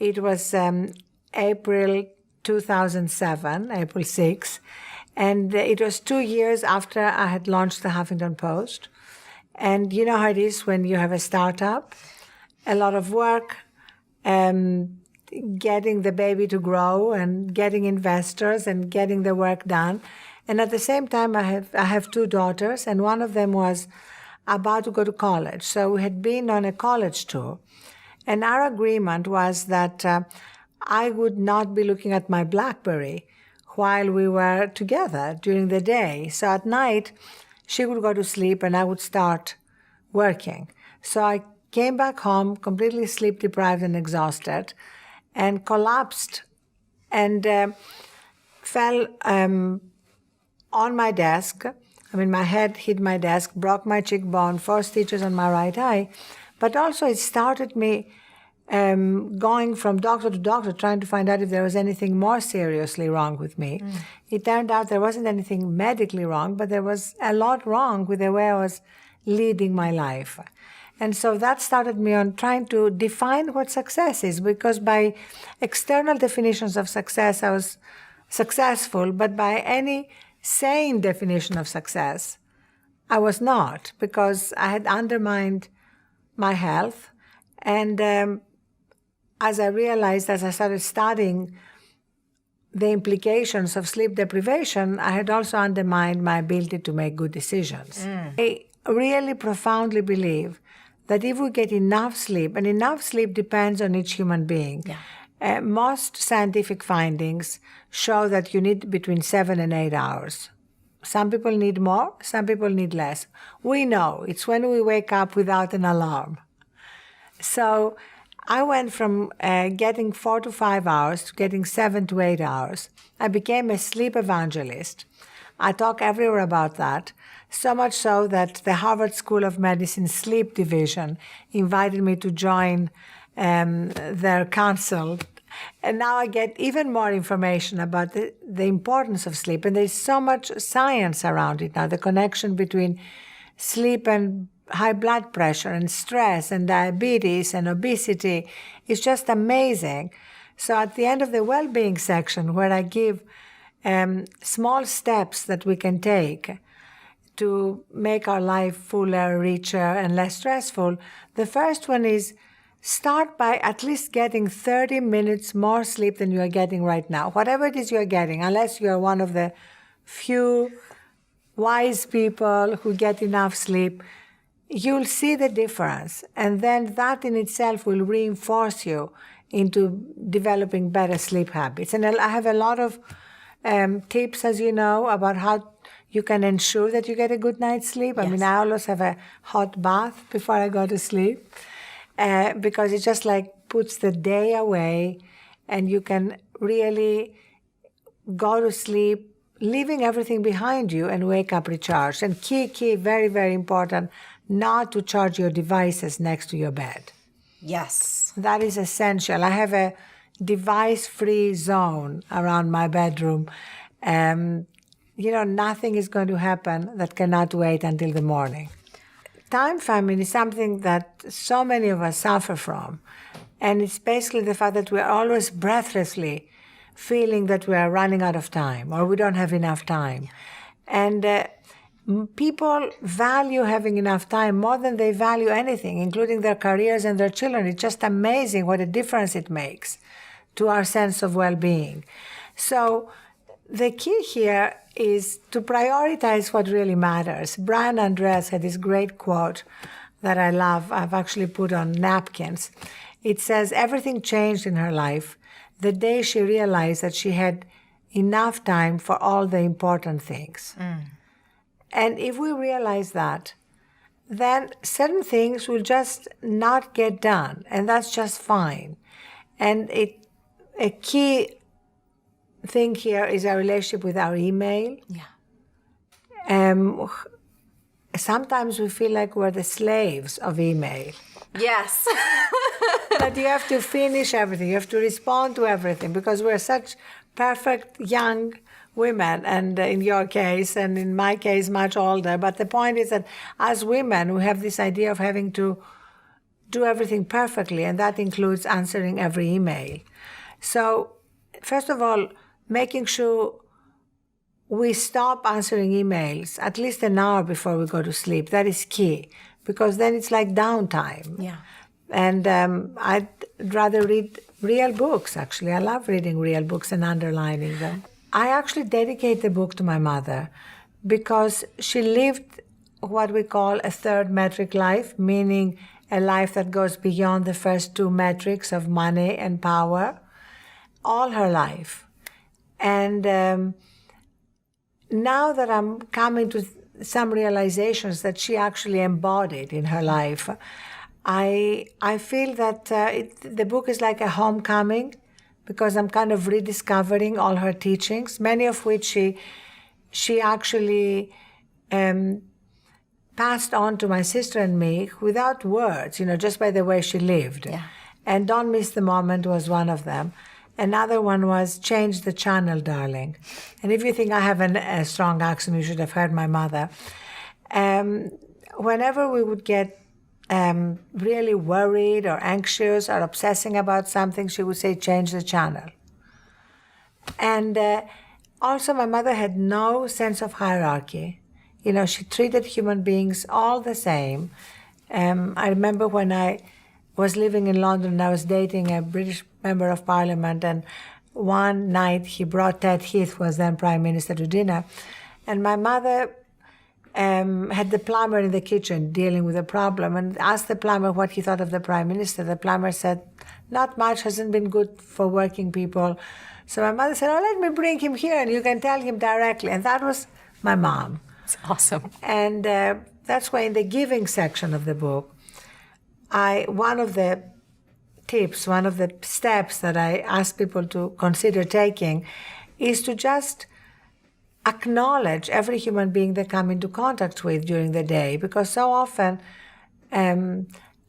It was April 2007, April 6, and it was 2 years after I had launched the Huffington Post. And you know how it is when you have a startup, a lot of work, getting the baby to grow and getting investors and getting the work done. And at the same time, I have 2 daughters, and one of them was about to go to college. So we had been on a college tour. And our agreement was that I would not be looking at my BlackBerry while we were together during the day. So at night, she would go to sleep and I would start working. So I came back home completely sleep deprived and exhausted and collapsed and fell on my desk. I mean, my head hit my desk, broke my cheekbone, 4 stitches on my right eye. But also it started me going from doctor to doctor, trying to find out if there was anything more seriously wrong with me. It turned out there wasn't anything medically wrong, but there was a lot wrong with the way I was leading my life. And so that started me on trying to define what success is, because by external definitions of success, I was successful, but by any sane definition of success, I was not, because I had undermined my health. And as I realized, as I started studying the implications of sleep deprivation, I had also undermined my ability to make good decisions. I really profoundly believe that if we get enough sleep, and enough sleep depends on each human being, most scientific findings show that you need between 7 and 8 hours. Some people need more, some people need less. We know it's when we wake up without an alarm. So I went from getting 4 to 5 hours to getting 7 to 8 hours. I became a sleep evangelist. I talk everywhere about that, so much so that the Harvard School of Medicine Sleep Division invited me to join their council. And now I get even more information about the importance of sleep. And there's so much science around it now, the connection between sleep and high blood pressure and stress and diabetes and obesity is just amazing. So at the end of the well-being section, where I give small steps that we can take to make our life fuller, richer, and less stressful, the first one is start by at least getting 30 minutes more sleep than you are getting right now. Whatever it is you are getting, unless you are one of the few wise people who get enough sleep, you'll see the difference. And then that in itself will reinforce you into developing better sleep habits. And I have a lot of tips, as you know, about how you can ensure that you get a good night's sleep. Yes. I mean, I always have a hot bath before I go to sleep because it just like puts the day away and you can really go to sleep leaving everything behind you and wake up recharged. And key, very, very important, not to charge your devices next to your bed. Yes. That is essential. I have a device-free zone around my bedroom. Nothing is going to happen that cannot wait until the morning. Time famine is something that so many of us suffer from. And it's basically the fact that we are always breathlessly feeling that we are running out of time or we don't have enough time. And people value having enough time more than they value anything, including their careers and their children. It's just amazing what a difference it makes to our sense of well-being. So the key here is to prioritize what really matters. Brian Andreas had this great quote that I love. I've actually put on napkins. It says, everything changed in her life the day she realized that she had enough time for all the important things. And if we realize that, then certain things will just not get done, and that's just fine. And a key thing here is our relationship with our email. Sometimes we feel like we're the slaves of email. Yes. But you have to finish everything. You have to respond to everything because we're such perfect young women, and in your case, and in my case, much older. But the point is that as women, we have this idea of having to do everything perfectly, and that includes answering every email. So, first of all, making sure we stop answering emails at least an hour before we go to sleep. That is key, because then it's like downtime. Yeah. And I'd rather read real books, actually. I love reading real books and underlining them. I actually dedicate the book to my mother because she lived what we call a third metric life, meaning a life that goes beyond the first two metrics of money and power, all her life. And now that I'm coming to some realizations that she actually embodied in her life, I feel that the book is like a homecoming, because I'm kind of rediscovering all her teachings, many of which she actually passed on to my sister and me without words, just by the way she lived. Yeah. And Don't Miss the Moment was one of them. Another one was Change the Channel, Darling. And if you think I have a strong accent, you should have heard my mother. Whenever we would get really worried or anxious or obsessing about something, she would say, change the channel. And also my mother had no sense of hierarchy. She treated human beings all the same. I remember when I was living in London, I was dating a British member of parliament, and one night he brought Ted Heath, who was then prime minister, to dinner. And my mother had the plumber in the kitchen dealing with a problem and asked the plumber what he thought of the prime minister. The plumber said, not much, hasn't been good for working people. So my mother said, let me bring him here and you can tell him directly. And that was my mom. It's awesome. And that's why in the giving section of the book, one of the tips, one of the steps that I ask people to consider taking is to just acknowledge every human being they come into contact with during the day, because so often,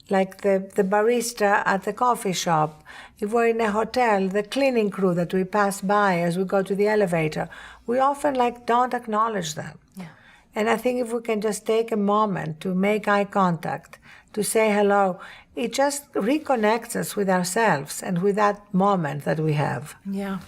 like the barista at the coffee shop, if we're in a hotel, the cleaning crew that we pass by as we go to the elevator, we often don't acknowledge them. Yeah. And I think if we can just take a moment to make eye contact, to say hello, it just reconnects us with ourselves and with that moment that we have. Yeah.